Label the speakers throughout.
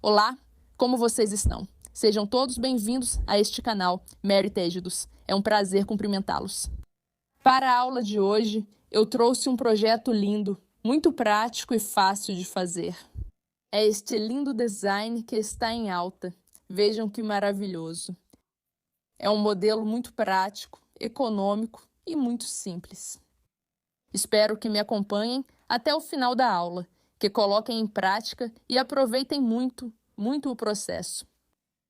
Speaker 1: Olá, como vocês estão? Sejam todos bem-vindos a este canal Mary Tégidos. É um prazer cumprimentá-los. Para a aula de hoje, eu trouxe um projeto lindo, muito prático e fácil de fazer. É este lindo design que está em alta. Vejam que maravilhoso. É um modelo muito prático, econômico e muito simples. Espero que me acompanhem até o final da aula, que coloquem em prática e aproveitem muito o processo.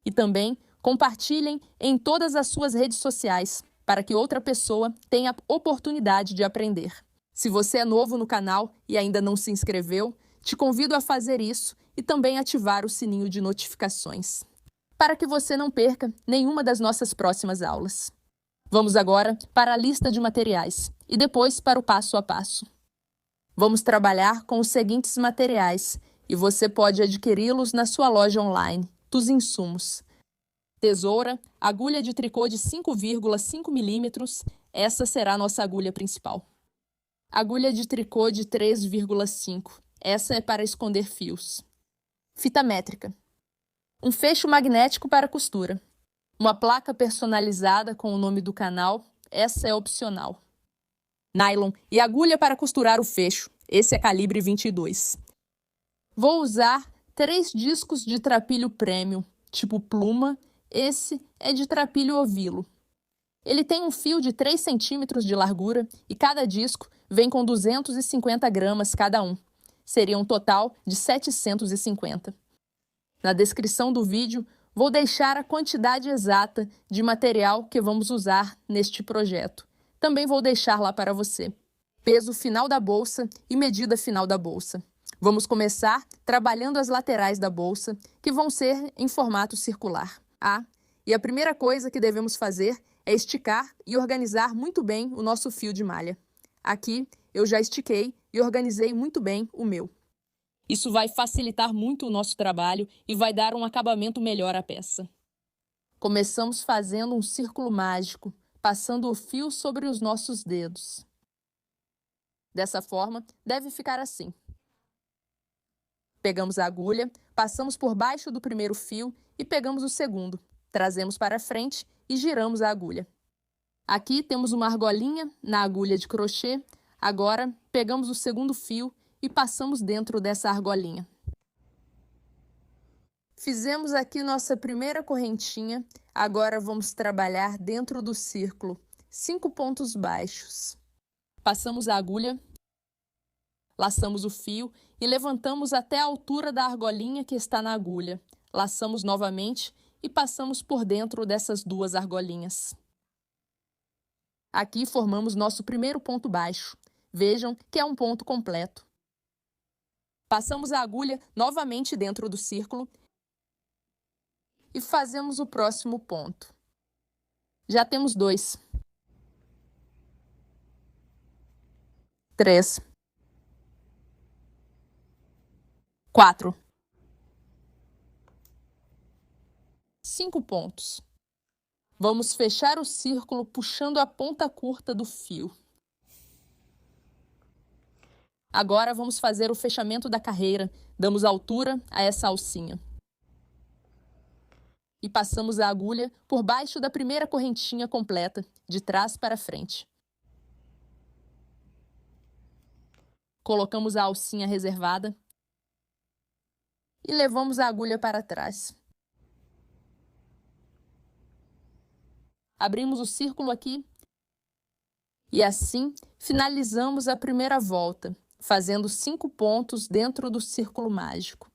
Speaker 1: E também compartilhem em todas as suas redes sociais, para que outra pessoa tenha a oportunidade de aprender. Se você é novo no canal e ainda não se inscreveu, te convido a fazer isso e também ativar o sininho de notificações, para que você não perca nenhuma das nossas próximas aulas. Vamos agora para a lista de materiais e depois para o passo a passo. Vamos trabalhar com os seguintes materiais e você pode adquiri-los na sua loja online dos insumos. Tesoura, agulha de tricô de 5,5 milímetros, essa será a nossa agulha principal. Agulha de tricô de 3,5, essa é para esconder fios. Fita métrica. Um fecho magnético para costura. Uma placa personalizada com o nome do canal, essa é opcional. Nylon e agulha para costurar o fecho, esse é calibre 22. Vou usar 3 discos de trapilho premium, tipo pluma, esse é de trapilho ovilo. Ele tem um fio de 3 centímetros de largura e cada disco vem com 250 gramas cada um. Seria um total de 750. Na descrição do vídeo, vou deixar a quantidade exata de material que vamos usar neste projeto. Também vou deixar lá para você. Peso final da bolsa e medida final da bolsa. Vamos começar trabalhando as laterais da bolsa, que vão ser em formato circular. E a primeira coisa que devemos fazer é esticar e organizar muito bem o nosso fio de malha. Aqui eu já estiquei e organizei muito bem o meu. Isso vai facilitar muito o nosso trabalho e vai dar um acabamento melhor à peça. Começamos fazendo um círculo mágico, passando o fio sobre os nossos dedos. Dessa forma, deve ficar assim. Pegamos a agulha, passamos por baixo do primeiro fio e pegamos o segundo. Trazemos para frente e giramos a agulha. Aqui temos uma argolinha na agulha de crochê. Agora, pegamos o segundo fio e passamos dentro dessa argolinha. Fizemos aqui nossa primeira correntinha. Agora vamos trabalhar dentro do círculo, 5 pontos baixos. Passamos a agulha, laçamos o fio e levantamos até a altura da argolinha que está na agulha. Laçamos novamente e passamos por dentro dessas 2 argolinhas. Aqui formamos nosso primeiro ponto baixo. Vejam que é um ponto completo. Passamos a agulha novamente dentro do círculo e fazemos o próximo ponto. Já temos 2. 3. 4. 5 pontos. Vamos fechar o círculo puxando a ponta curta do fio. Agora vamos fazer o fechamento da carreira. Damos altura a essa alcinha. E passamos a agulha por baixo da primeira correntinha completa, de trás para frente. Colocamos a alcinha reservada e levamos a agulha para trás. Abrimos o círculo aqui e assim finalizamos a primeira volta, fazendo 5 pontos dentro do círculo mágico.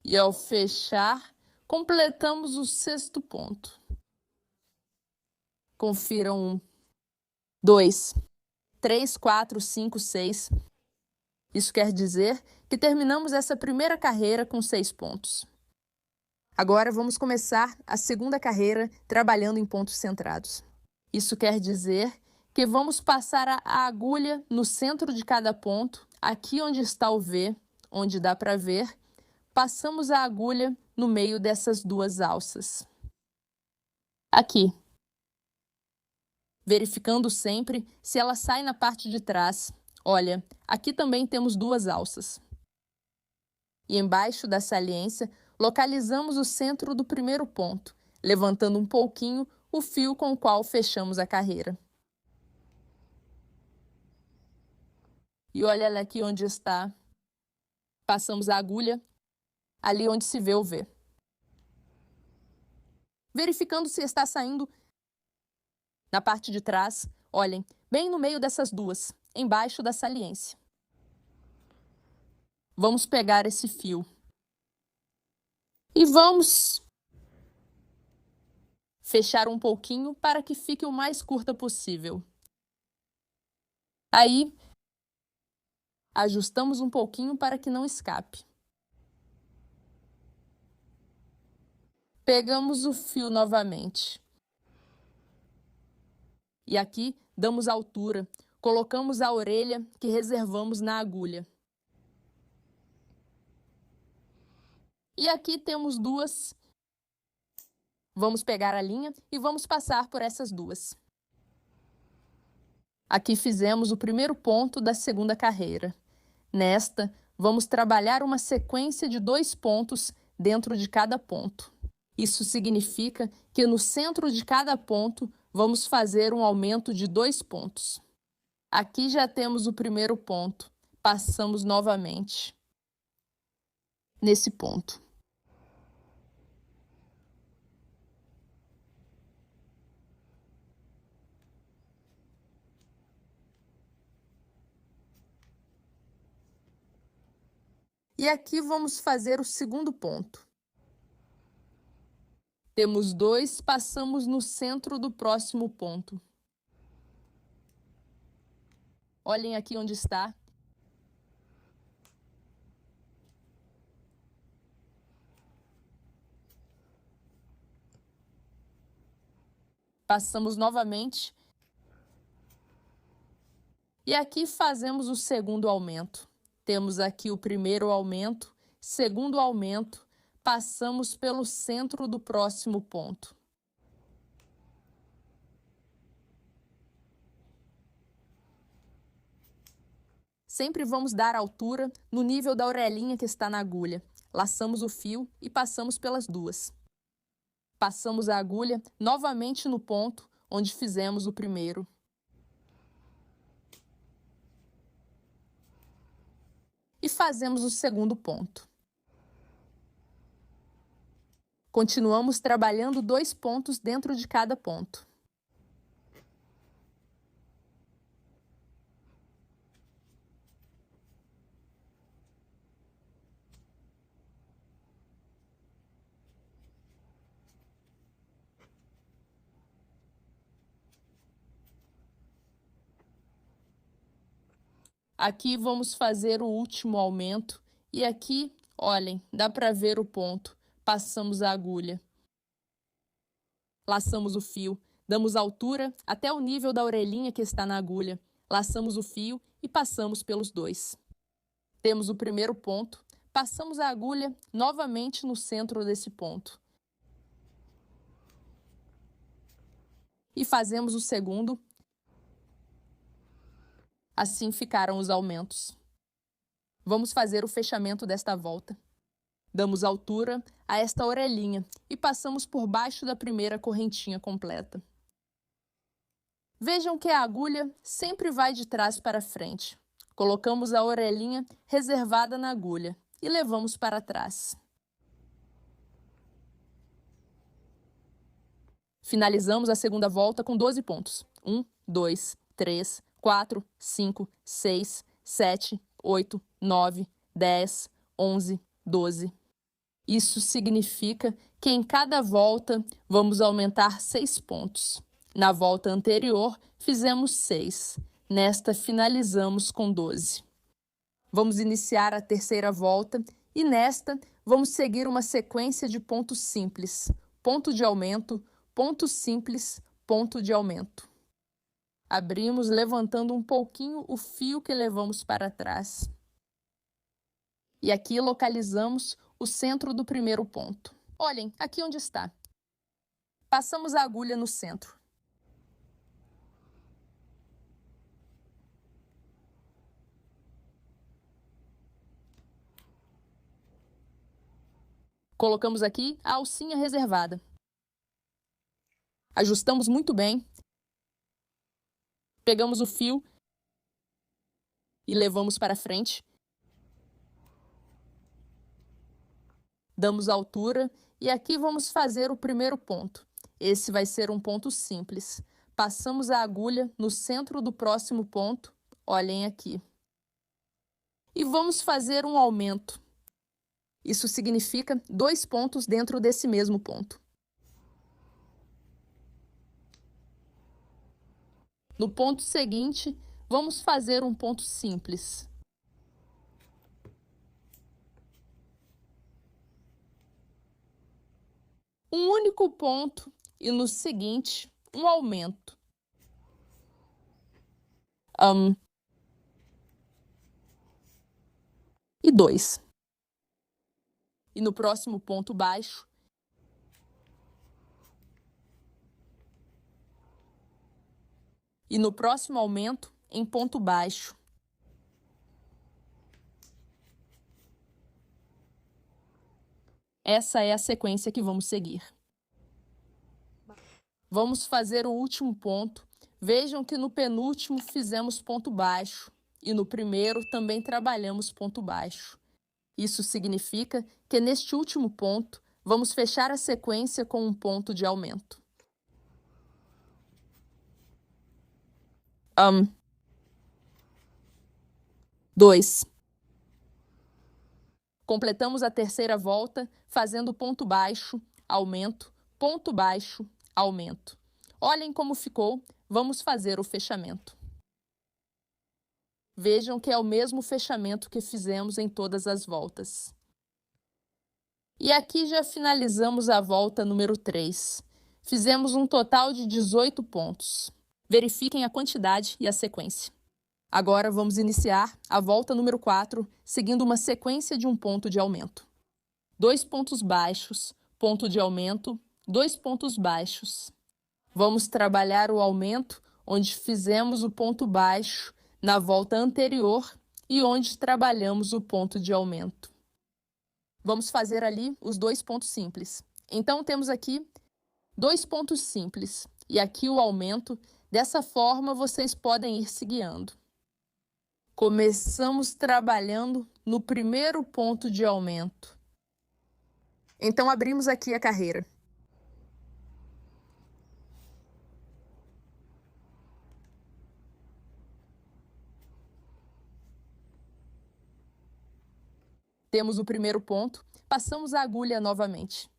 Speaker 1: E ao fechar, completamos o 6º ponto. Confiram 1, 2, 3, 4, 5, 6. Isso quer dizer que terminamos essa primeira carreira com 6 pontos. Agora vamos começar a segunda carreira trabalhando em pontos centrados. Isso quer dizer que vamos passar a agulha no centro de cada ponto, aqui onde está o V, onde dá para ver, passamos a agulha no meio dessas 2 alças. Aqui. Verificando sempre se ela sai na parte de trás. Olha, aqui também temos 2 alças. E embaixo da saliência, localizamos o centro do primeiro ponto, levantando um pouquinho o fio com o qual fechamos a carreira. E olha aqui onde está. Passamos a agulha, ali onde se vê o V. Verificando se está saindo na parte de trás, olhem, bem no meio dessas duas, embaixo da saliência. Vamos pegar esse fio e vamos fechar um pouquinho para que fique o mais curta possível. Aí, ajustamos um pouquinho para que não escape. Pegamos o fio novamente. E aqui damos altura, colocamos a orelha que reservamos na agulha. E aqui temos duas. Vamos pegar a linha e vamos passar por essas duas. Aqui fizemos o primeiro ponto da segunda carreira. Nesta, vamos trabalhar uma sequência de 2 pontos dentro de cada ponto. Isso significa que no centro de cada ponto, vamos fazer um aumento de 2 pontos. Aqui já temos o primeiro ponto. Passamos novamente nesse ponto. E aqui vamos fazer o segundo ponto. Temos 2, passamos no centro do próximo ponto. Olhem aqui onde está. Passamos novamente. E aqui fazemos o segundo aumento. Temos aqui o primeiro aumento, segundo aumento, passamos pelo centro do próximo ponto. Sempre vamos dar altura no nível da orelhinha que está na agulha. Laçamos o fio e passamos pelas duas. Passamos a agulha novamente no ponto onde fizemos o primeiro. E fazemos o segundo ponto. Continuamos trabalhando 2 pontos dentro de cada ponto. Aqui vamos fazer o último aumento e aqui, olhem, dá para ver o ponto. Passamos a agulha. Laçamos o fio, damos altura até o nível da orelhinha que está na agulha. Laçamos o fio e passamos pelos 2. Temos o primeiro ponto, passamos a agulha novamente no centro desse ponto. E fazemos o segundo. Assim ficaram os aumentos. Vamos fazer o fechamento desta volta. Damos altura a esta orelhinha e passamos por baixo da primeira correntinha completa. Vejam que a agulha sempre vai de trás para frente. Colocamos a orelhinha reservada na agulha e levamos para trás. Finalizamos a segunda volta com 12 pontos. 1, 2, 3, 4, 5, 6, 7, 8, 9, 10, 11, 12. Isso significa que em cada volta vamos aumentar 6 pontos. Na volta anterior, fizemos 6. Nesta, finalizamos com 12. Vamos iniciar a terceira volta e nesta, vamos seguir uma sequência de pontos simples. Ponto de aumento, ponto simples, ponto de aumento. Abrimos levantando um pouquinho o fio que levamos para trás. E aqui localizamos o centro do primeiro ponto. Olhem, aqui onde está. Passamos a agulha no centro. Colocamos aqui a alcinha reservada. Ajustamos muito bem. Pegamos o fio e levamos para frente. Damos altura e aqui vamos fazer o primeiro ponto. Esse vai ser um ponto simples. Passamos a agulha no centro do próximo ponto. Olhem aqui. E vamos fazer um aumento. Isso significa 2 pontos dentro desse mesmo ponto. No ponto seguinte, vamos fazer um ponto simples. Um único ponto e no seguinte, um aumento. E 2. E no próximo ponto baixo, e no próximo aumento, em ponto baixo. Essa é a sequência que vamos seguir. Vamos fazer o último ponto. Vejam que no penúltimo fizemos ponto baixo e no primeiro também trabalhamos ponto baixo. Isso significa que neste último ponto vamos fechar a sequência com um ponto de aumento. 2. Completamos a terceira volta fazendo ponto baixo, aumento, ponto baixo, aumento. Olhem como ficou. Vamos fazer o fechamento. Vejam que é o mesmo fechamento que fizemos em todas as voltas. E aqui já finalizamos a volta número 3. Fizemos um total de 18 pontos. Verifiquem a quantidade e a sequência. Agora vamos iniciar a volta número 4, seguindo uma sequência de um ponto de aumento. 2 pontos baixos, ponto de aumento, 2 pontos baixos. Vamos trabalhar o aumento onde fizemos o ponto baixo na volta anterior e onde trabalhamos o ponto de aumento. Vamos fazer ali os 2 pontos simples. Então, temos aqui 2 pontos simples e aqui o aumento. Dessa forma, vocês podem ir se guiando. Começamos trabalhando no primeiro ponto de aumento. Então, abrimos aqui a carreira. Temos o primeiro ponto, passamos a agulha novamente.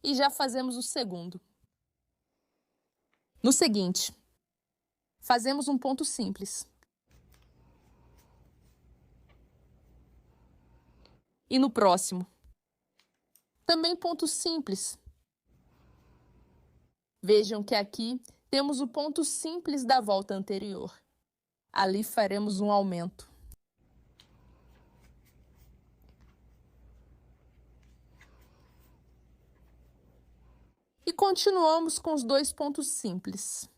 Speaker 1: E já fazemos o segundo. No seguinte, fazemos um ponto simples. E no próximo, também ponto simples. Vejam que aqui temos o ponto simples da volta anterior. Ali faremos um aumento. E continuamos com os 2 pontos simples.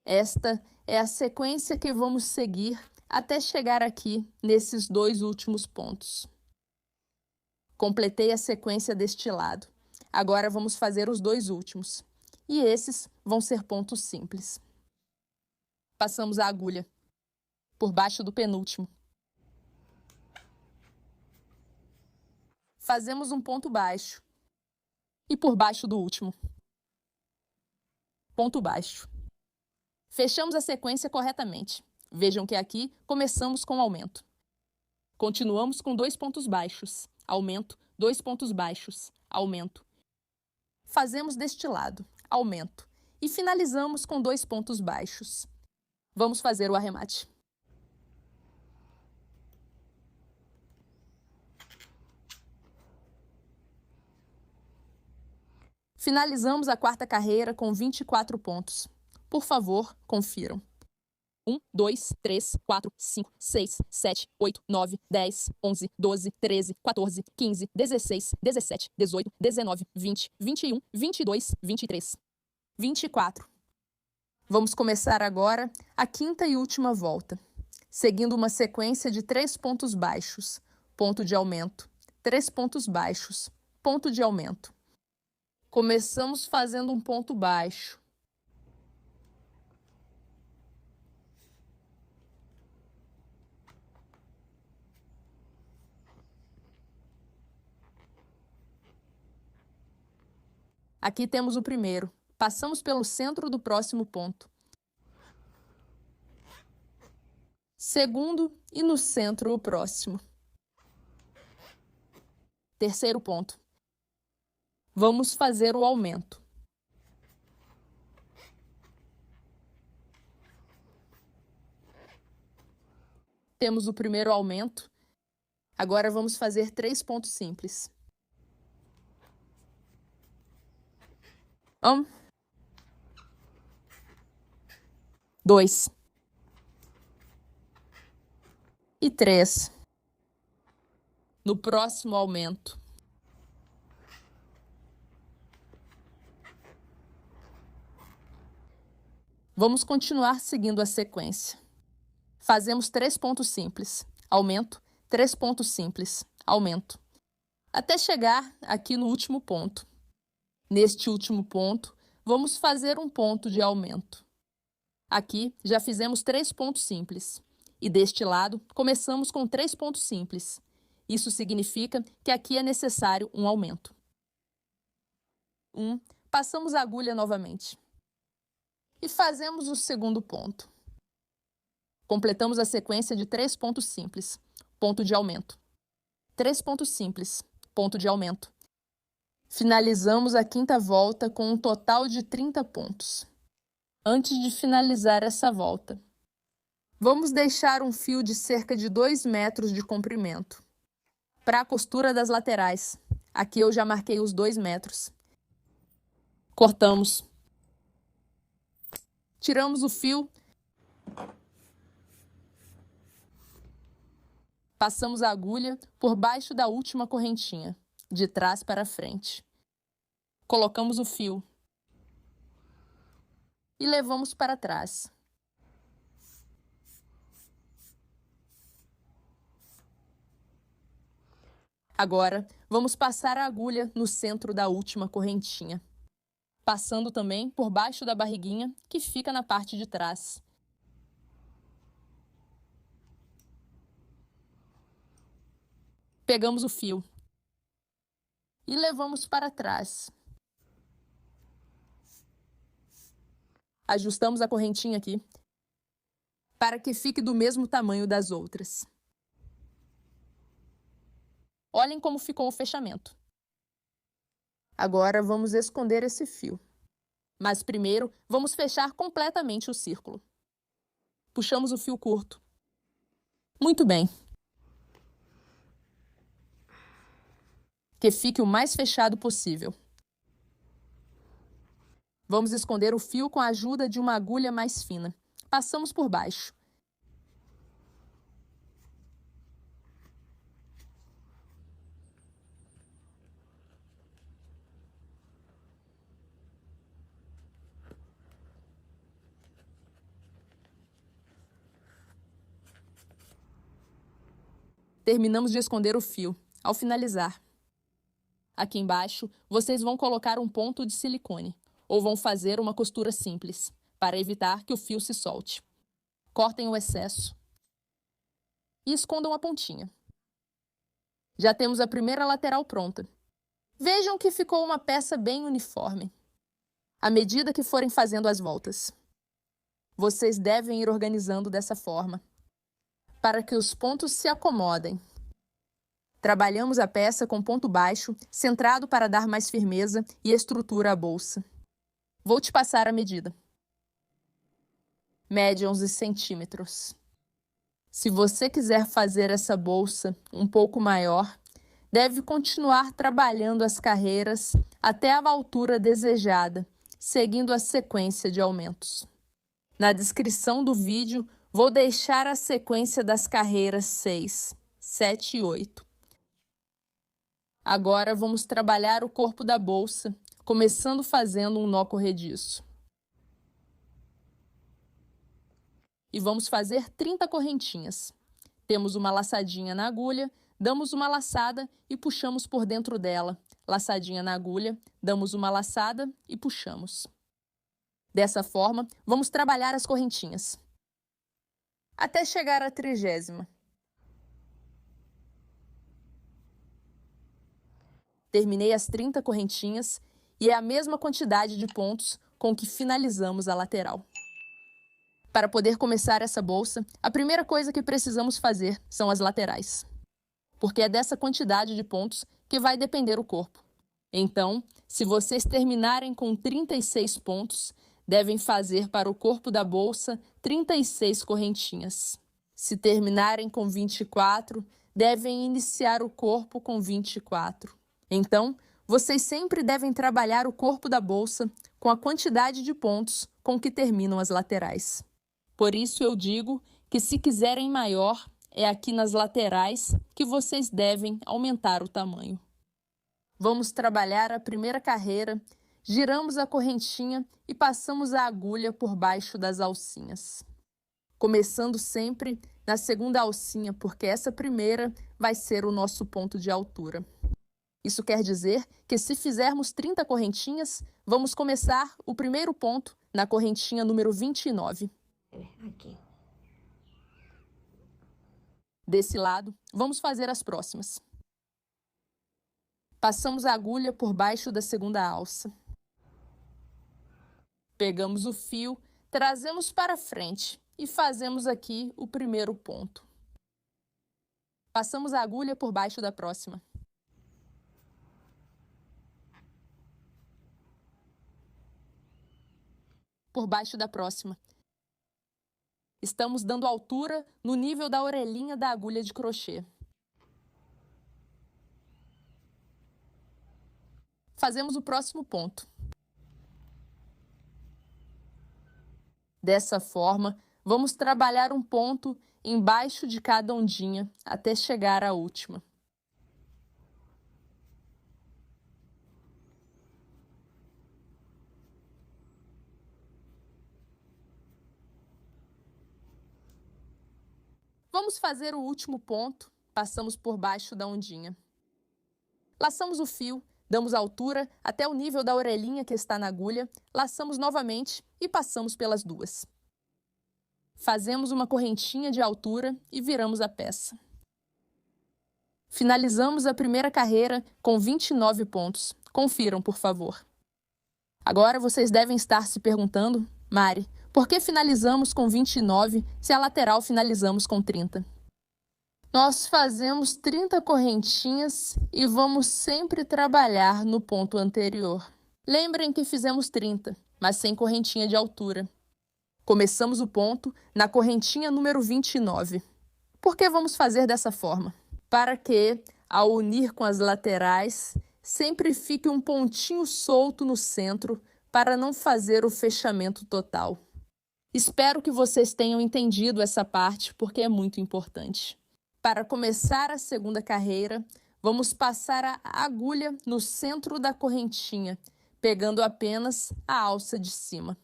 Speaker 1: Esta é a sequência que vamos seguir até chegar aqui nesses 2 últimos pontos. Completei a sequência deste lado. Agora vamos fazer os 2 últimos. E esses vão ser pontos simples. Passamos a agulha por baixo do penúltimo. Fazemos um ponto baixo e por baixo do último. Ponto baixo. Fechamos a sequência corretamente. Vejam que aqui começamos com aumento. Continuamos com 2 pontos baixos. Aumento, 2 pontos baixos, aumento. Fazemos deste lado, aumento. E finalizamos com 2 pontos baixos. Vamos fazer o arremate. Finalizamos a quarta carreira com 24 pontos. Por favor, confiram. 1, 2, 3, 4, 5, 6, 7, 8, 9, 10, 11, 12, 13, 14, 15, 16, 17, 18, 19, 20, 21, 22, 23, 24. Vamos começar agora a quinta e última volta, seguindo uma sequência de 3 pontos baixos, ponto de aumento, 3 pontos baixos, ponto de aumento. Começamos fazendo um ponto baixo. Aqui temos o primeiro. Passamos pelo centro do próximo ponto. Segundo e no centro o próximo. Terceiro ponto. Vamos fazer o aumento. Temos o primeiro aumento. Agora vamos fazer 3 pontos simples. 1, 2 e 3. No próximo aumento. Vamos continuar seguindo a sequência. Fazemos 3 pontos simples, aumento, 3 pontos simples, aumento, até chegar aqui no último ponto. Neste último ponto, vamos fazer um ponto de aumento. Aqui já fizemos 3 pontos simples. E deste lado, começamos com 3 pontos simples. Isso significa que aqui é necessário um aumento. 1, passamos a agulha novamente. E fazemos o segundo ponto. Completamos a sequência de 3 pontos simples, ponto de aumento. 3 pontos simples, ponto de aumento. Finalizamos a quinta volta com um total de 30 pontos. Antes de finalizar essa volta, vamos deixar um fio de cerca de 2 metros de comprimento. Para a costura das laterais, aqui eu já marquei os 2 metros. Cortamos. Tiramos o fio. Passamos a agulha por baixo da última correntinha, de trás para frente. Colocamos o fio e levamos para trás. Agora, vamos passar a agulha no centro da última correntinha, passando também por baixo da barriguinha, que fica na parte de trás. Pegamos o fio e levamos para trás. Ajustamos a correntinha aqui, para que fique do mesmo tamanho das outras. Olhem como ficou o fechamento. Agora vamos esconder esse fio. Mas primeiro, vamos fechar completamente o círculo. Puxamos o fio curto. Muito bem. Que fique o mais fechado possível. Vamos esconder o fio com a ajuda de uma agulha mais fina. Passamos por baixo. Terminamos de esconder o fio. Ao finalizar, aqui embaixo, vocês vão colocar um ponto de silicone ou vão fazer uma costura simples, para evitar que o fio se solte. Cortem o excesso e escondam a pontinha. Já temos a primeira lateral pronta. Vejam que ficou uma peça bem uniforme, à medida que forem fazendo as voltas. Vocês devem ir organizando dessa forma, para que os pontos se acomodem. Trabalhamos a peça com ponto baixo, centrado para dar mais firmeza e estrutura à bolsa. Vou te passar a medida. Mede 11 centímetros. Se você quiser fazer essa bolsa um pouco maior, deve continuar trabalhando as carreiras até a altura desejada, seguindo a sequência de aumentos. Na descrição do vídeo, Vou deixar a sequência das carreiras 6, 7 e 8. Agora vamos trabalhar o corpo da bolsa, começando fazendo um nó corrediço. E vamos fazer 30 correntinhas. Temos uma laçadinha na agulha, damos uma laçada e puxamos por dentro dela. Laçadinha na agulha, damos uma laçada e puxamos. Dessa forma, vamos trabalhar as correntinhas até chegar à 30ª. Terminei as 30 correntinhas e é a mesma quantidade de pontos com que finalizamos a lateral. Para poder começar essa bolsa, a primeira coisa que precisamos fazer são as laterais, porque é dessa quantidade de pontos que vai depender o corpo. Então, se vocês terminarem com 36 pontos, devem fazer para o corpo da bolsa 36 correntinhas. Se terminarem com 24, devem iniciar o corpo com 24. Então, vocês sempre devem trabalhar o corpo da bolsa com a quantidade de pontos com que terminam as laterais. Por isso eu digo que se quiserem maior, é aqui nas laterais que vocês devem aumentar o tamanho. Vamos trabalhar a primeira carreira, giramos a correntinha e passamos a agulha por baixo das alcinhas. Começando sempre na segunda alcinha, porque essa primeira vai ser o nosso ponto de altura. Isso quer dizer que se fizermos 30 correntinhas, vamos começar o primeiro ponto na correntinha número 29.
Speaker 2: Aqui.
Speaker 1: Desse lado, vamos fazer as próximas. Passamos a agulha por baixo da segunda alça. Pegamos o fio, trazemos para frente e fazemos aqui o primeiro ponto. Passamos a agulha por baixo da próxima. Por baixo da próxima. Estamos dando altura no nível da orelhinha da agulha de crochê. Fazemos o próximo ponto. Dessa forma, vamos trabalhar um ponto embaixo de cada ondinha até chegar à última. Vamos fazer o último ponto, passamos por baixo da ondinha. Laçamos o fio, damos altura até o nível da orelhinha que está na agulha, laçamos novamente e passamos pelas duas. Fazemos uma correntinha de altura e viramos a peça. Finalizamos a primeira carreira com 29 pontos. Confiram, por favor. Agora vocês devem estar se perguntando, Mari, por que finalizamos com 29 se a lateral finalizamos com 30? Nós fazemos 30 correntinhas e vamos sempre trabalhar no ponto anterior. Lembrem que fizemos 30, mas sem correntinha de altura. Começamos o ponto na correntinha número 29. Por que vamos fazer dessa forma? Para que, ao unir com as laterais, sempre fique um pontinho solto no centro para não fazer o fechamento total. Espero que vocês tenham entendido essa parte, porque é muito importante. Para começar a segunda carreira, vamos passar a agulha no centro da correntinha, pegando apenas a alça de cima.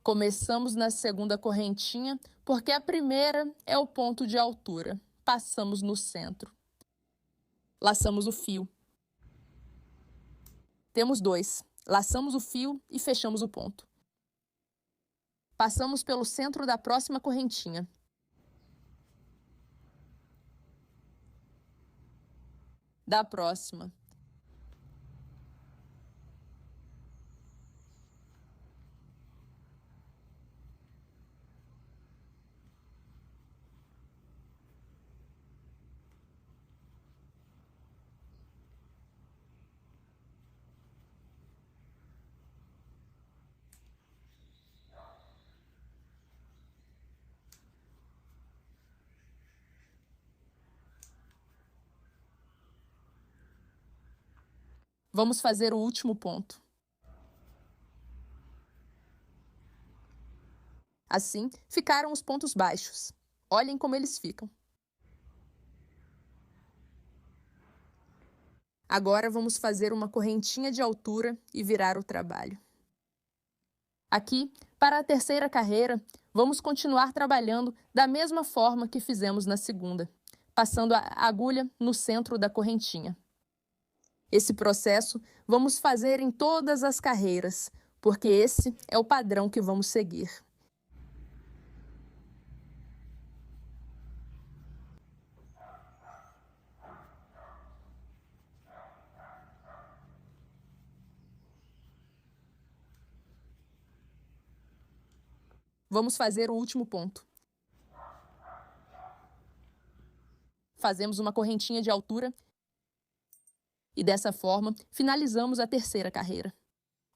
Speaker 1: Começamos na segunda correntinha, porque a primeira é o ponto de altura. Passamos no centro. Laçamos o fio. Temos 2. Laçamos o fio e fechamos o ponto. Passamos pelo centro da próxima correntinha. Da próxima. Vamos fazer o último ponto. Assim, ficaram os pontos baixos. Olhem como eles ficam. Agora vamos fazer uma correntinha de altura e virar o trabalho. Aqui, para a terceira carreira, vamos continuar trabalhando da mesma forma que fizemos na segunda, passando a agulha no centro da correntinha. Esse processo vamos fazer em todas as carreiras, porque esse é o padrão que vamos seguir. Vamos fazer o último ponto. Fazemos uma correntinha de altura e dessa forma finalizamos a terceira carreira.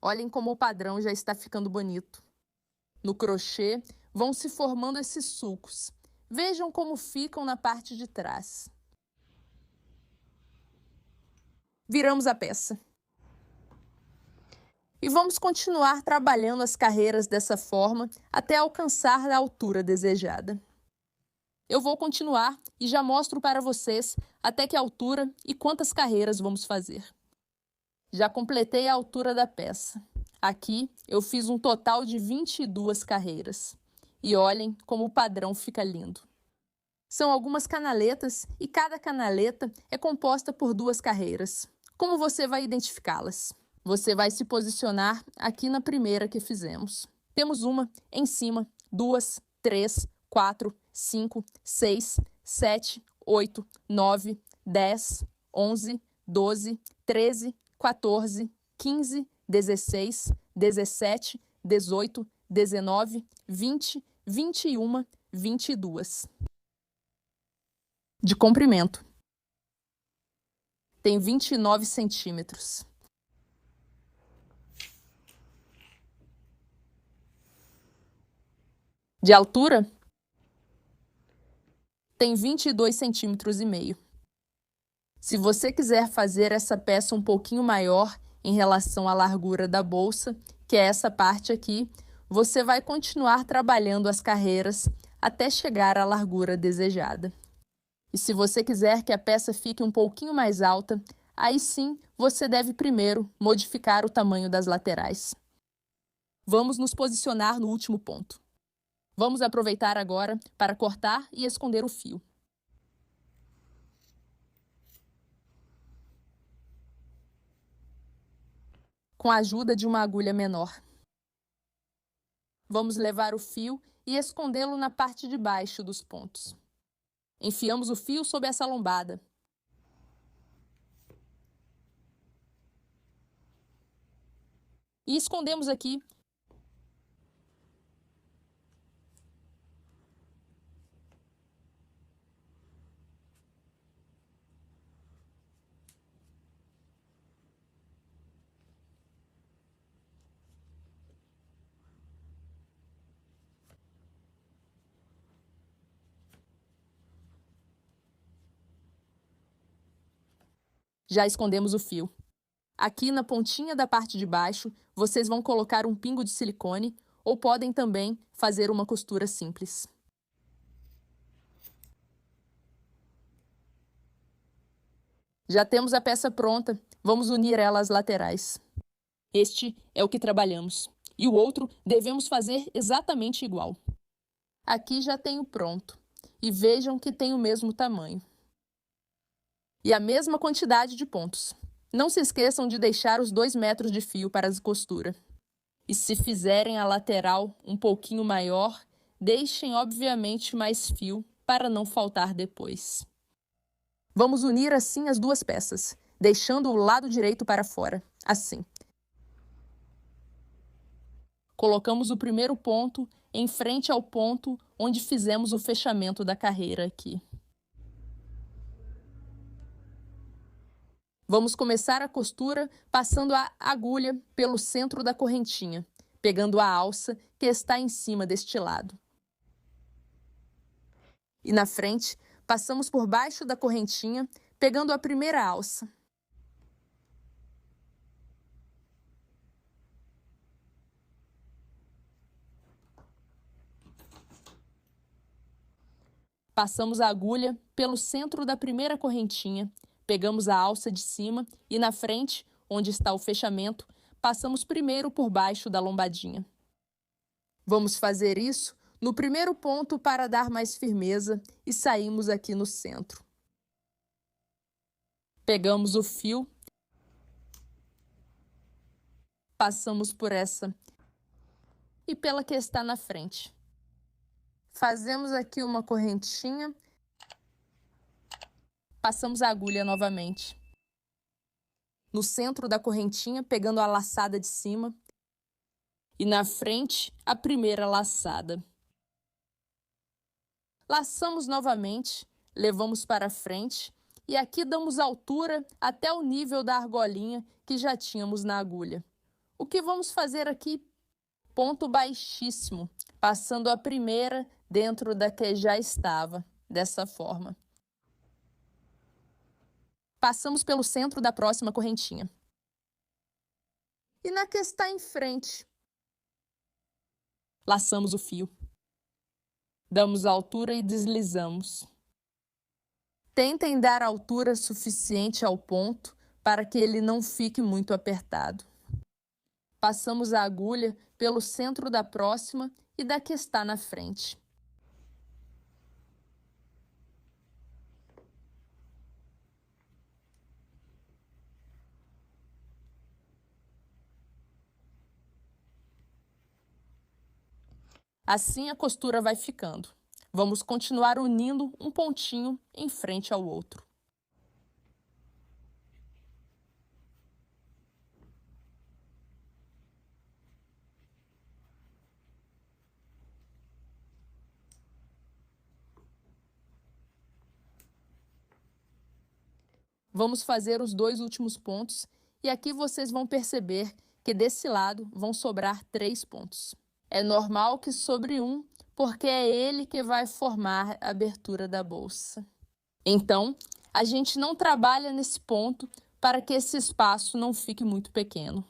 Speaker 1: Olhem como o padrão já está ficando bonito. No crochê vão se formando esses sulcos. Vejam como ficam na parte de trás. Viramos a peça. E vamos continuar trabalhando as carreiras dessa forma até alcançar a altura desejada. Eu vou continuar e já mostro para vocês até que altura e quantas carreiras vamos fazer. Já completei a altura da peça. Aqui eu fiz um total de 22 carreiras. E olhem como o padrão fica lindo. São algumas canaletas e cada canaleta é composta por 2 carreiras. Como você vai identificá-las? Você vai se posicionar aqui na primeira que fizemos. Temos uma em cima, 2, 3, 4, 5, 6, 7, 8, 9, 10, 11, 12, 13, 14, 15, 16, 17, 18, 19, 20, 21, 22. De comprimento. Tem 29 centímetros. De altura, tem 22 centímetros e meio. Se você quiser fazer essa peça um pouquinho maior em relação à largura da bolsa, que é essa parte aqui, você vai continuar trabalhando as carreiras até chegar à largura desejada. E se você quiser que a peça fique um pouquinho mais alta, aí sim você deve primeiro modificar o tamanho das laterais. Vamos nos posicionar no último ponto. Vamos aproveitar agora para cortar e esconder o fio. Com a ajuda de uma agulha menor. Vamos levar o fio e escondê-lo na parte de baixo dos pontos. Enfiamos o fio sob essa lombada. E escondemos aqui. Já escondemos o fio. Aqui na pontinha da parte de baixo, vocês vão colocar um pingo de silicone ou podem também fazer uma costura simples. Já temos a peça pronta, vamos unir ela às laterais. Este é o que trabalhamos. E o outro devemos fazer exatamente igual. Aqui já tenho pronto. E vejam que tem o mesmo tamanho. E a mesma quantidade de pontos. Não se esqueçam de deixar os 2 metros de fio para a costura. E se fizerem a lateral um pouquinho maior, deixem obviamente mais fio para não faltar depois. Vamos unir assim as 2 peças, deixando o lado direito para fora, assim. Colocamos o primeiro ponto em frente ao ponto onde fizemos o fechamento da carreira aqui. Vamos começar a costura passando a agulha pelo centro da correntinha, pegando a alça que está em cima deste lado. E na frente, passamos por baixo da correntinha, pegando a primeira alça. Passamos a agulha pelo centro da primeira correntinha, pegamos a alça de cima e na frente, onde está o fechamento, passamos primeiro por baixo da lombadinha. Vamos fazer isso no primeiro ponto para dar mais firmeza e saímos aqui no centro. Pegamos o fio, passamos por essa e pela que está na frente. Fazemos aqui uma correntinha, passamos a agulha novamente. No centro da correntinha, pegando a laçada de cima e na frente a primeira laçada. Laçamos novamente, levamos para frente e aqui damos altura até o nível da argolinha que já tínhamos na agulha. O que vamos fazer aqui? Ponto baixíssimo, passando a primeira dentro da que já estava, dessa forma. Passamos pelo centro da próxima correntinha. E na que está em frente, laçamos o fio. Damos altura e deslizamos. Tentem dar altura suficiente ao ponto para que ele não fique muito apertado. Passamos a agulha pelo centro da próxima e da que está na frente. Assim a costura vai ficando. Vamos continuar unindo um pontinho em frente ao outro. Vamos fazer os dois últimos pontos e aqui vocês vão perceber que desse lado vão sobrar 3 pontos. É normal que sobre um, porque é ele que vai formar a abertura da bolsa. Então, a gente não trabalha nesse ponto para que esse espaço não fique muito pequeno.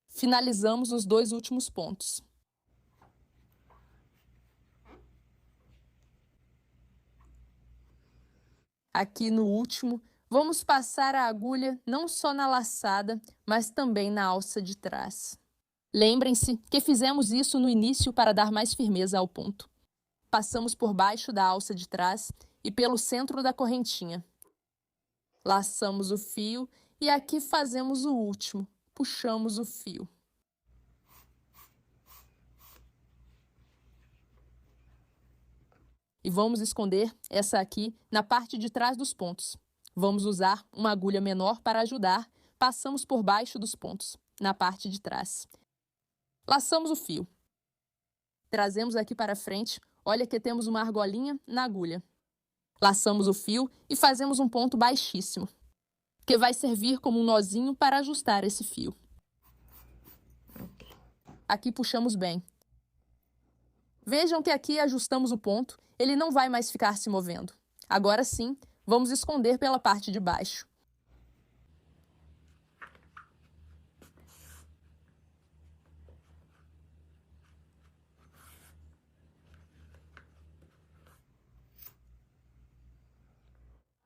Speaker 1: Finalizamos os 2 últimos pontos. Aqui no último, vamos passar a agulha não só na laçada, mas também na alça de trás. Lembrem-se que fizemos isso no início para dar mais firmeza ao ponto. Passamos por baixo da alça de trás e pelo centro da correntinha. Laçamos o fio e aqui fazemos o último, puxamos o fio. E vamos esconder essa aqui na parte de trás dos pontos. Vamos usar uma agulha menor para ajudar, passamos por baixo dos pontos, na parte de trás. Laçamos o fio. Trazemos aqui para frente, olha que temos uma argolinha na agulha. Laçamos o fio e fazemos um ponto baixíssimo, que vai servir como um nozinho para ajustar esse fio. Aqui puxamos bem. Vejam que aqui ajustamos o ponto, ele não vai mais ficar se movendo. Agora sim, vamos esconder pela parte de baixo.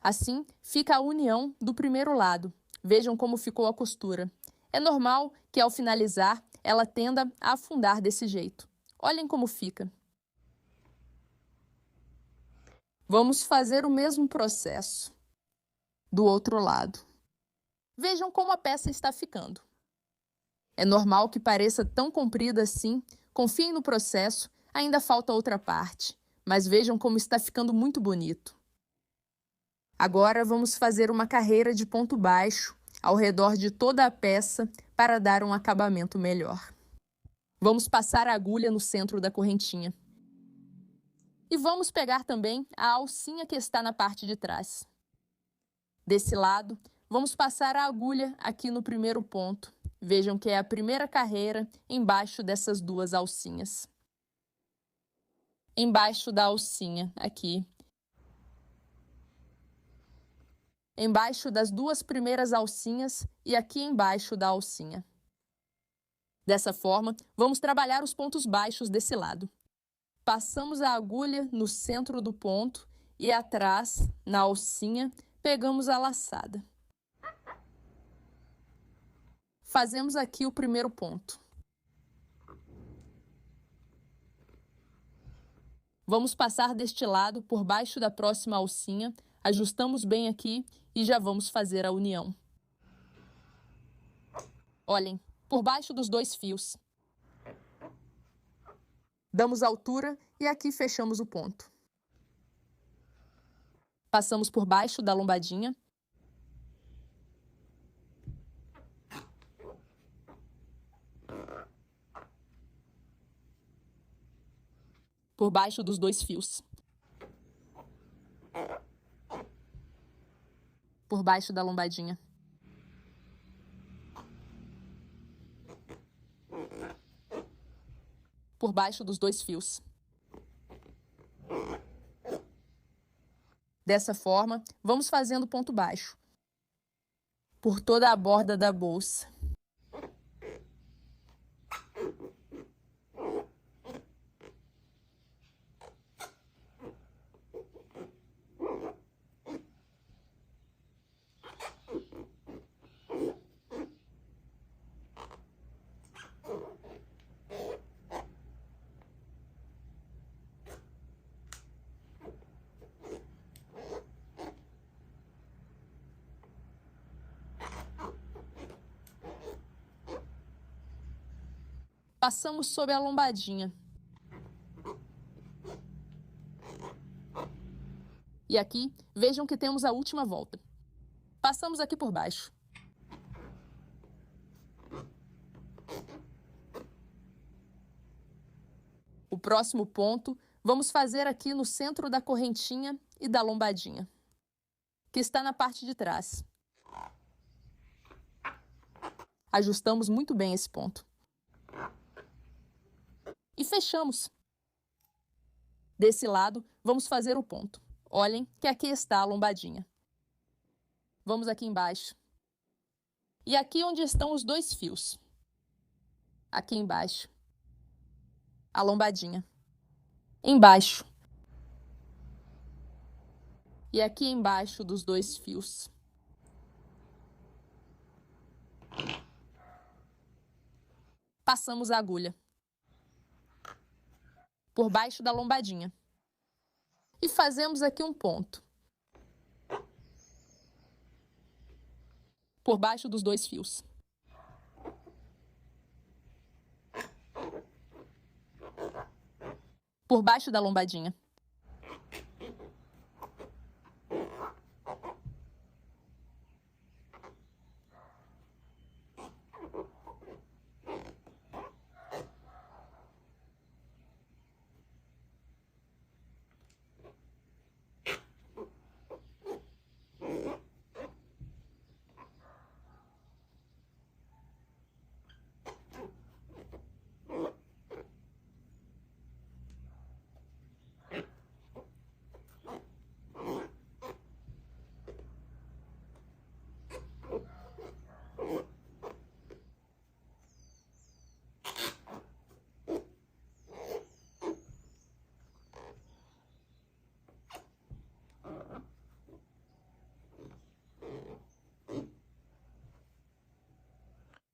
Speaker 1: Assim, fica a união do primeiro lado. Vejam como ficou a costura. É normal que, ao finalizar, ela tenda a afundar desse jeito. Olhem como fica. Vamos fazer o mesmo processo do outro lado. Vejam como a peça está ficando. É normal que pareça tão comprida assim. Confiem no processo, ainda falta outra parte. Mas vejam como está ficando muito bonito. Agora vamos fazer uma carreira de ponto baixo ao redor de toda a peça para dar um acabamento melhor. Vamos passar a agulha no centro da correntinha. E vamos pegar também a alcinha que está na parte de trás. Desse lado, vamos passar a agulha aqui no primeiro ponto. Vejam que é a primeira carreira embaixo dessas 2 alcinhas. Embaixo da alcinha, aqui. Embaixo das 2 primeiras alcinhas e aqui embaixo da alcinha. Dessa forma, vamos trabalhar os pontos baixos desse lado. Passamos a agulha no centro do ponto e atrás, na alcinha, pegamos a laçada. Fazemos aqui o primeiro ponto. Vamos passar deste lado por baixo da próxima alcinha, ajustamos bem aqui e já vamos fazer a união. Olhem, por baixo dos 2 fios. Damos altura e aqui fechamos o ponto. Passamos por baixo da lombadinha. Por baixo dos 2 fios. Por baixo da lombadinha. Por baixo dos 2 fios. Dessa forma, vamos fazendo ponto baixo por toda a borda da bolsa. Passamos sob a lombadinha. E aqui, vejam que temos a última volta. Passamos aqui por baixo. O próximo ponto, vamos fazer aqui no centro da correntinha e da lombadinha, que está na parte de trás. Ajustamos muito bem esse ponto. E fechamos. Desse lado, vamos fazer o ponto. Olhem que aqui está a lombadinha. Vamos aqui embaixo. E aqui onde estão os 2 fios. Aqui embaixo. A lombadinha. Embaixo. E aqui embaixo dos 2 fios. Passamos a agulha por baixo da lombadinha. E fazemos aqui um ponto. Por baixo dos 2 fios. Por baixo da lombadinha.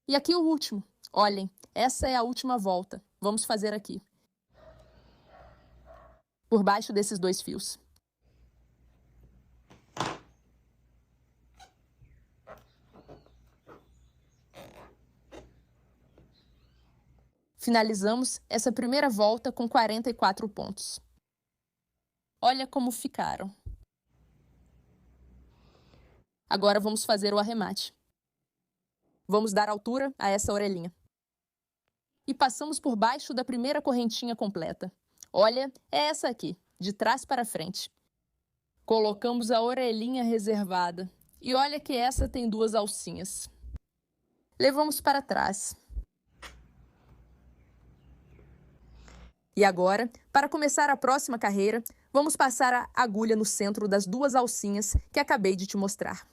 Speaker 1: E aqui o último. Olhem, essa é a última volta. Vamos fazer aqui. Por baixo desses 2 fios. Finalizamos essa primeira volta com 44 pontos. Olha como ficaram. Agora vamos fazer o arremate. Vamos dar altura a essa orelhinha. E passamos por baixo da primeira correntinha completa. Olha, é essa aqui, de trás para frente. Colocamos a orelhinha reservada. E olha que essa tem 2 alcinhas. Levamos para trás. E agora, para começar a próxima carreira, vamos passar a agulha no centro das 2 alcinhas que acabei de te mostrar.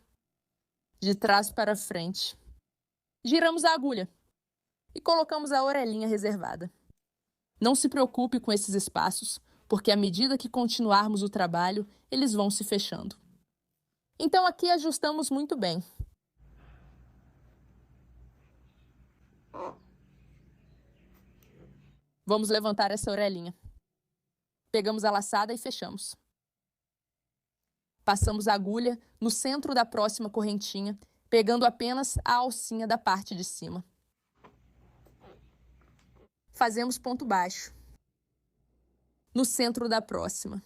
Speaker 1: De trás para frente. Giramos a agulha e colocamos a orelhinha reservada. Não se preocupe com esses espaços, porque à medida que continuarmos o trabalho, eles vão se fechando. Então aqui ajustamos muito bem. Vamos levantar essa orelhinha. Pegamos a laçada e fechamos. Passamos a agulha no centro da próxima correntinha, pegando apenas a alcinha da parte de cima. Fazemos ponto baixo no centro da próxima.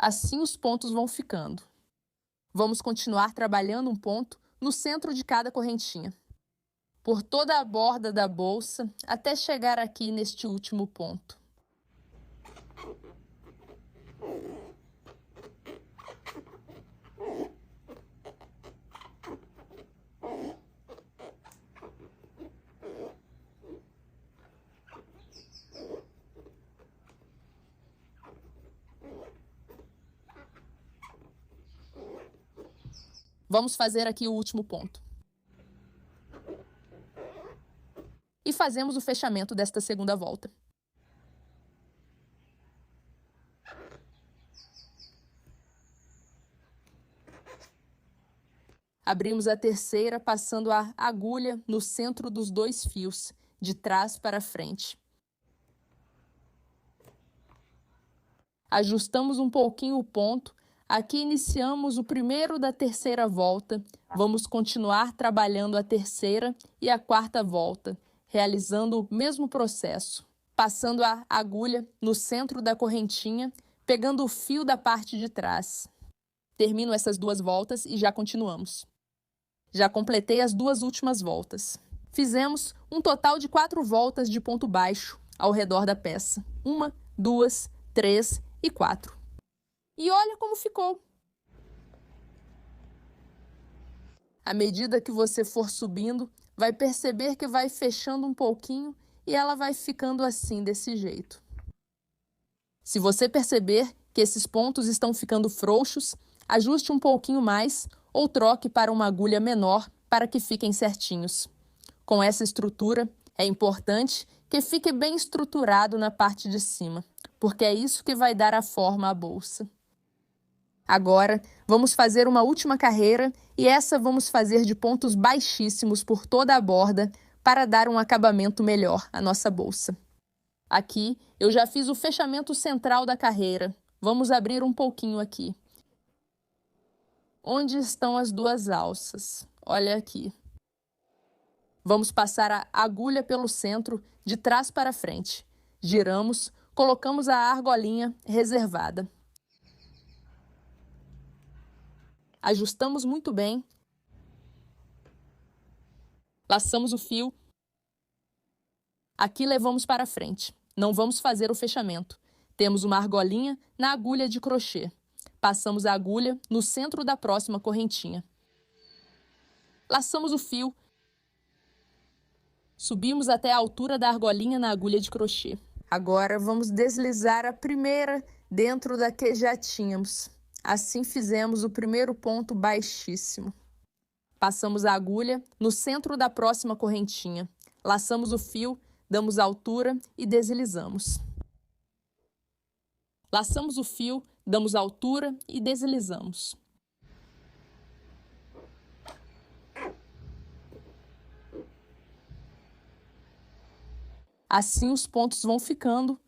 Speaker 1: Assim os pontos vão ficando. Vamos continuar trabalhando um ponto no centro de cada correntinha, por toda a borda da bolsa, até chegar aqui neste último ponto. Vamos fazer aqui o último ponto. E fazemos o fechamento desta segunda volta. Abrimos a terceira, passando a agulha no centro dos dois fios, de trás para frente. Ajustamos um pouquinho o ponto. Aqui iniciamos o primeiro da terceira volta. Vamos continuar trabalhando a terceira e a quarta volta, realizando o mesmo processo. Passando a agulha no centro da correntinha, pegando o fio da parte de trás. Termino essas duas voltas e já continuamos. Já completei as duas últimas voltas. Fizemos um total de 4 voltas de ponto baixo ao redor da peça. 1, 2, 3 e 4. E olha como ficou. À medida que você for subindo, vai perceber que vai fechando um pouquinho e ela vai ficando assim, desse jeito. Se você perceber que esses pontos estão ficando frouxos, ajuste um pouquinho mais ou troque para uma agulha menor para que fiquem certinhos. Com essa estrutura, é importante que fique bem estruturado na parte de cima, porque é isso que vai dar a forma à bolsa. Agora, vamos fazer uma última carreira e essa vamos fazer de pontos baixíssimos por toda a borda para dar um acabamento melhor à nossa bolsa. Aqui, eu já fiz o fechamento central da carreira. Vamos abrir um pouquinho aqui. Onde estão as duas alças? Olha aqui. Vamos passar a agulha pelo centro, de trás para frente. Giramos, colocamos a argolinha reservada. Ajustamos muito bem. Laçamos o fio. Aqui levamos para frente. Não vamos fazer o fechamento. Temos uma argolinha na agulha de crochê. Passamos a agulha no centro da próxima correntinha. Laçamos o fio. Subimos até a altura da argolinha na agulha de crochê. Agora vamos deslizar a primeira dentro da que já tínhamos. Assim fizemos o primeiro ponto baixíssimo. Passamos a agulha no centro da próxima correntinha. Laçamos o fio, damos altura e deslizamos. Laçamos o fio, damos altura e deslizamos. Assim os pontos vão ficando.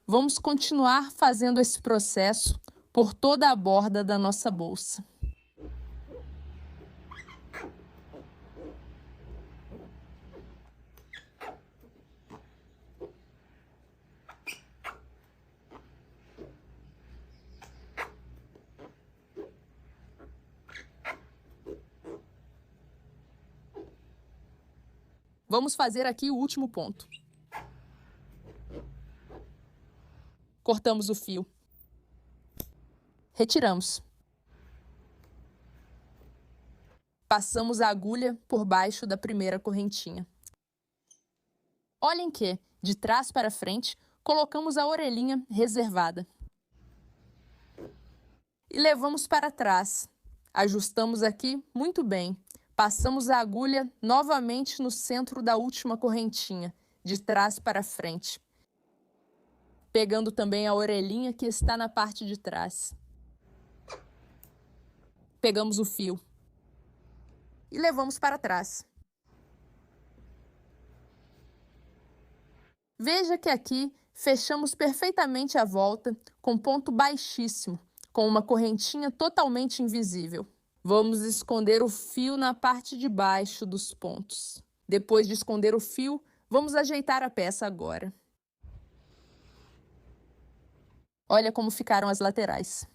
Speaker 1: Vamos continuar fazendo esse processo por toda a borda da nossa bolsa. Vamos fazer aqui o último ponto. Cortamos o fio. Retiramos. Passamos a agulha por baixo da primeira correntinha. Olhem que, de trás para frente, colocamos a orelhinha reservada. E levamos para trás. Ajustamos aqui muito bem. Passamos a agulha novamente no centro da última correntinha, de trás para frente. Pegando também a orelhinha que está na parte de trás. Pegamos o fio e levamos para trás. Veja que aqui fechamos perfeitamente a volta com ponto baixíssimo, com uma correntinha totalmente invisível. Vamos esconder o fio na parte de baixo dos pontos. Depois de esconder o fio, vamos ajeitar a peça agora. Olha como ficaram as laterais.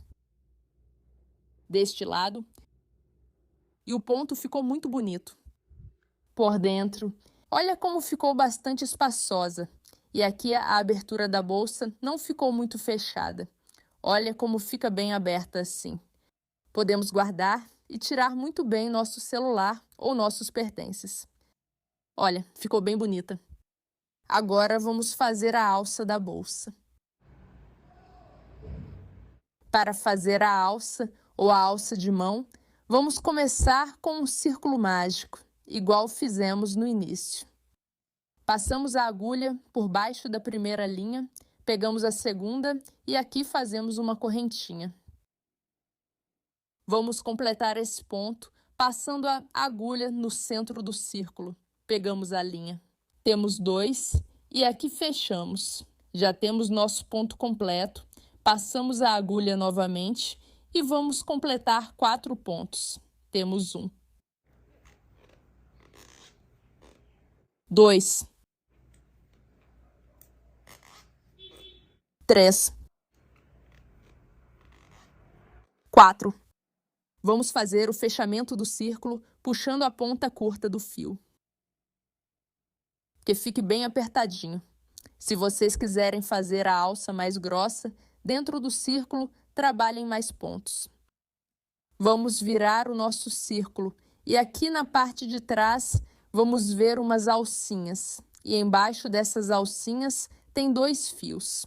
Speaker 1: Deste lado. E o ponto ficou muito bonito. Por dentro, olha como ficou bastante espaçosa. E aqui a abertura da bolsa não ficou muito fechada. Olha como fica bem aberta assim. Podemos guardar e tirar muito bem nosso celular ou nossos pertences. Olha, ficou bem bonita. Agora vamos fazer a alça da bolsa. Para fazer a alça ou a alça de mão, vamos começar com um círculo mágico, igual fizemos no início. Passamos a agulha por baixo da primeira linha, pegamos a segunda e aqui fazemos uma correntinha. Vamos completar esse ponto passando a agulha no centro do círculo. Pegamos a linha. Temos 2 e aqui fechamos. Já temos nosso ponto completo. Passamos a agulha novamente e vamos completar 4 pontos. Temos 1. 2. 3. 4. Vamos fazer o fechamento do círculo puxando a ponta curta do fio. Que fique bem apertadinho. Se vocês quiserem fazer a alça mais grossa, dentro do círculo, trabalhem mais pontos. Vamos virar o nosso círculo e aqui na parte de trás vamos ver umas alcinhas. E embaixo dessas alcinhas tem 2 fios.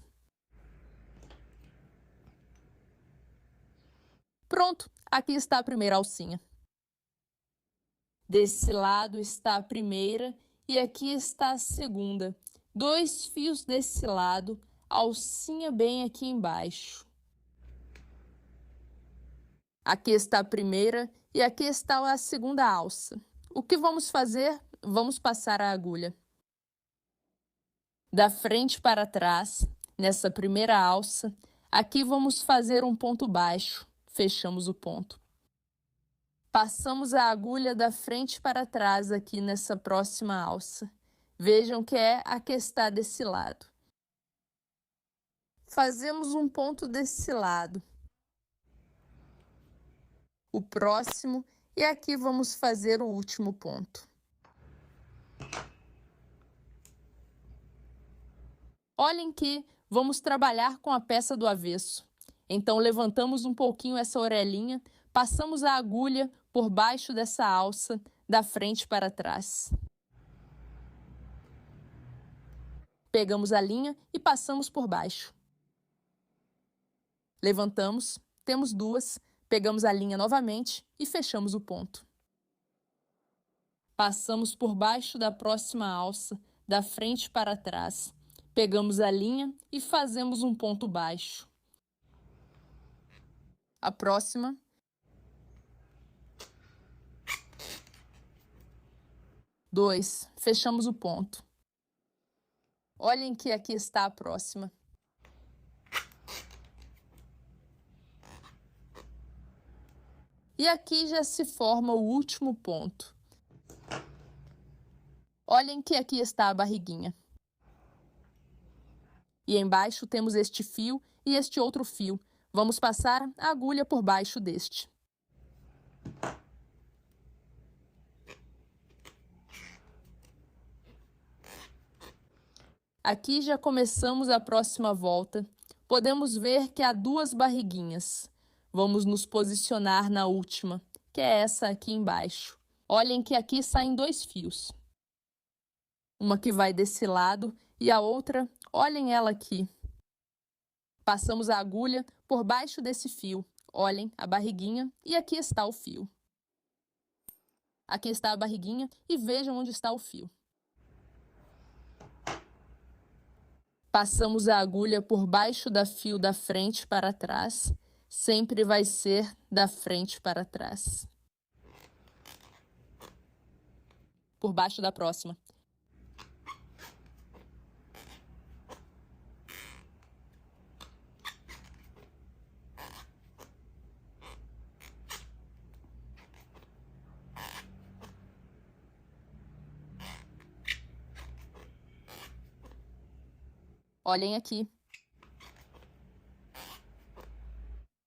Speaker 1: Pronto, aqui está a primeira alcinha. Desse lado está a primeira e aqui está a segunda. 2 fios desse lado, alcinha bem aqui embaixo. Aqui está a primeira e aqui está a segunda alça. O que vamos fazer? Vamos passar a agulha. Da frente para trás, nessa primeira alça, aqui vamos fazer um ponto baixo. Fechamos o ponto. Passamos a agulha da frente para trás aqui nessa próxima alça. Vejam que é a que está desse lado. Fazemos um ponto desse lado. O próximo e aqui vamos fazer o último ponto. Olhem que vamos trabalhar com a peça do avesso. Então levantamos um pouquinho essa orelhinha, passamos a agulha por baixo dessa alça, da frente para trás. Pegamos a linha e passamos por baixo. Levantamos, temos 2, pegamos a linha novamente e fechamos o ponto. Passamos por baixo da próxima alça, da frente para trás. Pegamos a linha e fazemos um ponto baixo. A próxima. Dois, fechamos o ponto. Olhem que aqui está a próxima. E aqui já se forma o último ponto. Olhem que aqui está a barriguinha. E embaixo temos este fio e este outro fio. Vamos passar a agulha por baixo deste. Aqui já começamos a próxima volta, podemos ver que há duas barriguinhas. Vamos nos posicionar na última, que é essa aqui embaixo. Olhem que aqui saem dois fios. Uma que vai desse lado e a outra, olhem ela aqui. Passamos a agulha por baixo desse fio. Olhem a barriguinha e aqui está o fio. Aqui está a barriguinha e vejam onde está o fio. Passamos a agulha por baixo da fio da frente para trás. Sempre vai ser da frente para trás. Por baixo da próxima. Olhem aqui.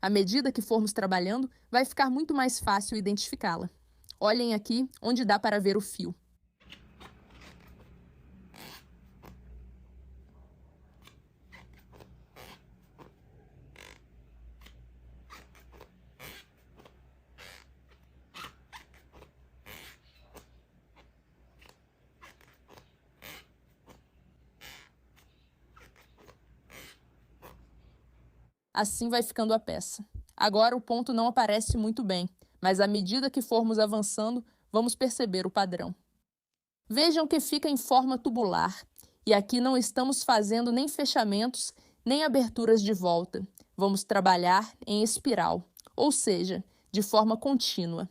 Speaker 1: À medida que formos trabalhando, vai ficar muito mais fácil identificá-la. Olhem aqui onde dá para ver o fio. Assim vai ficando a peça. Agora o ponto não aparece muito bem, mas à medida que formos avançando, vamos perceber o padrão. Vejam que fica em forma tubular, e aqui não estamos fazendo nem fechamentos, nem aberturas de volta. Vamos trabalhar em espiral, ou seja, de forma contínua.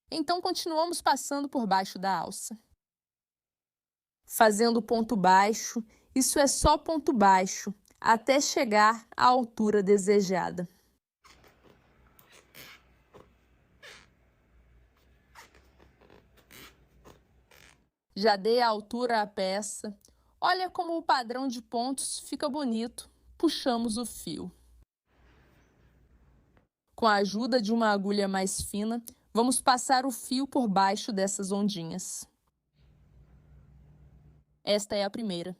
Speaker 1: Então continuamos passando por baixo da alça. Fazendo ponto baixo, isso é só ponto baixo, até chegar à altura desejada. Já dei a altura à peça. Olha como o padrão de pontos fica bonito. Puxamos o fio. Com a ajuda de uma agulha mais fina, vamos passar o fio por baixo dessas ondinhas. Esta é a primeira.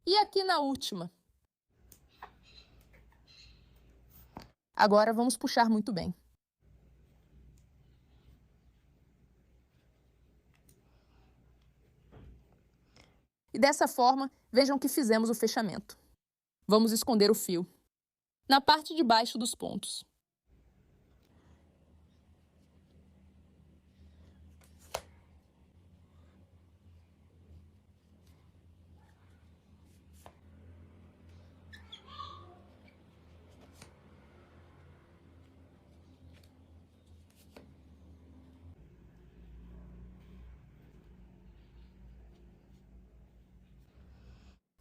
Speaker 1: E aqui na última. Agora vamos puxar muito bem. E dessa forma, vejam que fizemos o fechamento. Vamos esconder o fio na parte de baixo dos pontos.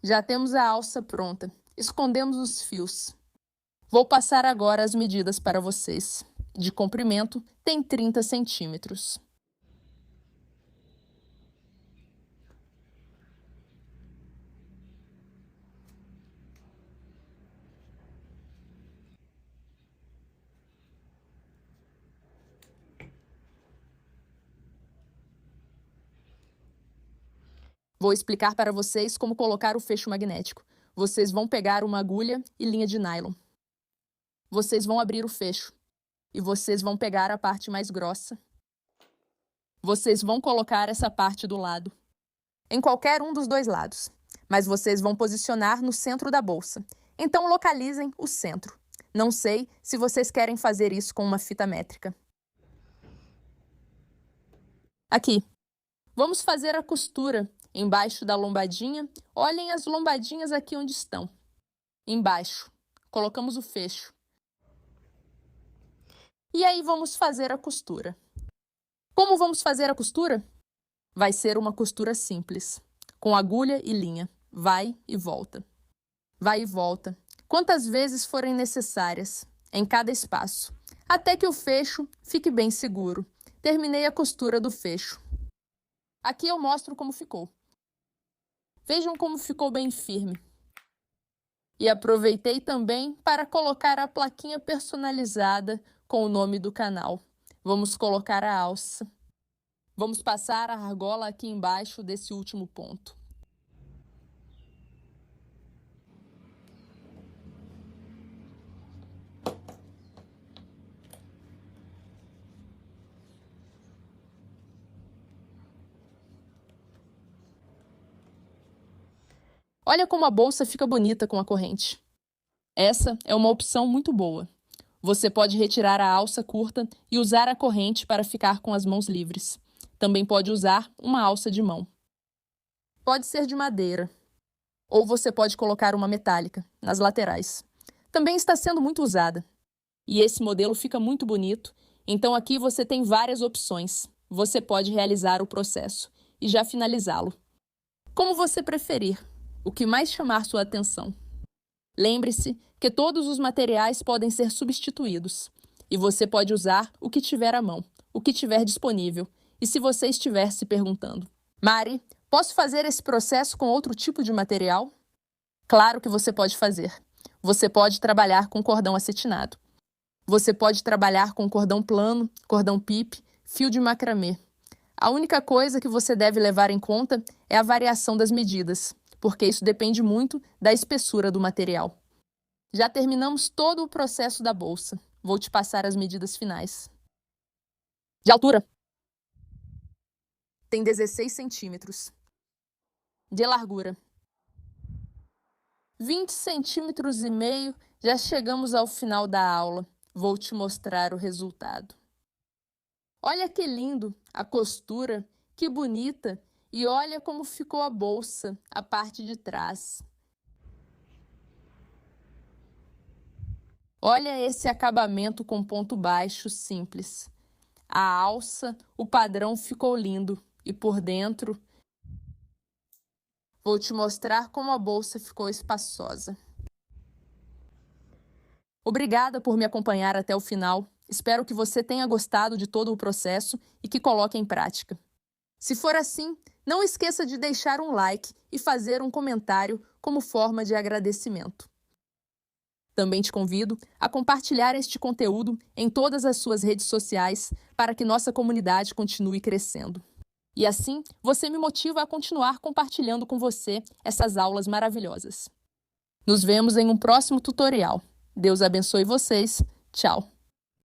Speaker 1: Já temos a alça pronta. Escondemos os fios. Vou passar agora as medidas para vocês. De comprimento, tem 30 centímetros. Vou explicar para vocês como colocar o fecho magnético. Vocês vão pegar uma agulha e linha de nylon. Vocês vão abrir o fecho. E vocês vão pegar a parte mais grossa. Vocês vão colocar essa parte do lado. Em qualquer um dos dois lados. Mas vocês vão posicionar no centro da bolsa. Então localizem o centro. Não sei se vocês querem fazer isso com uma fita métrica. Aqui. Vamos fazer a costura. Embaixo da lombadinha, olhem as lombadinhas aqui onde estão. Embaixo, colocamos o fecho. E aí vamos fazer a costura. Como vamos fazer a costura? Vai ser uma costura simples, com agulha e linha. Vai e volta. Vai e volta. Quantas vezes forem necessárias, em cada espaço, até que o fecho fique bem seguro. Terminei a costura do fecho. Aqui eu mostro como ficou. Vejam como ficou bem firme. E aproveitei também para colocar a plaquinha personalizada com o nome do canal. Vamos colocar a alça. Vamos passar a argola aqui embaixo desse último ponto. Olha como a bolsa fica bonita com a corrente. Essa é uma opção muito boa. Você pode retirar a alça curta e usar a corrente para ficar com as mãos livres. Também pode usar uma alça de mão. Pode ser de madeira, ou você pode colocar uma metálica nas laterais. Também está sendo muito usada. E esse modelo fica muito bonito, então aqui você tem várias opções. Você pode realizar o processo e já finalizá-lo. Como você preferir, o que mais chamar sua atenção. Lembre-se que todos os materiais podem ser substituídos e você pode usar o que tiver à mão, o que tiver disponível. E se você estiver se perguntando, Mari, posso fazer esse processo com outro tipo de material? Claro que você pode fazer. Você pode trabalhar com cordão acetinado. Você pode trabalhar com cordão plano, cordão pipe, fio de macramê. A única coisa que você deve levar em conta é a variação das medidas, porque isso depende muito da espessura do material. Já terminamos todo o processo da bolsa. Vou te passar as medidas finais. De altura, tem 16 centímetros. De largura, 20 centímetros e meio. Já chegamos ao final da aula. Vou te mostrar o resultado. Olha que lindo a costura, que bonita. E olha como ficou a bolsa, a parte de trás. Olha esse acabamento com ponto baixo simples. A alça, o padrão ficou lindo. E por dentro, vou te mostrar como a bolsa ficou espaçosa. Obrigada por me acompanhar até o final. Espero que você tenha gostado de todo o processo e que coloque em prática. Se for assim, não esqueça de deixar um like e fazer um comentário como forma de agradecimento. Também te convido a compartilhar este conteúdo em todas as suas redes sociais para que nossa comunidade continue crescendo. E assim, você me motiva a continuar compartilhando com você essas aulas maravilhosas. Nos vemos em um próximo tutorial. Deus abençoe vocês. Tchau!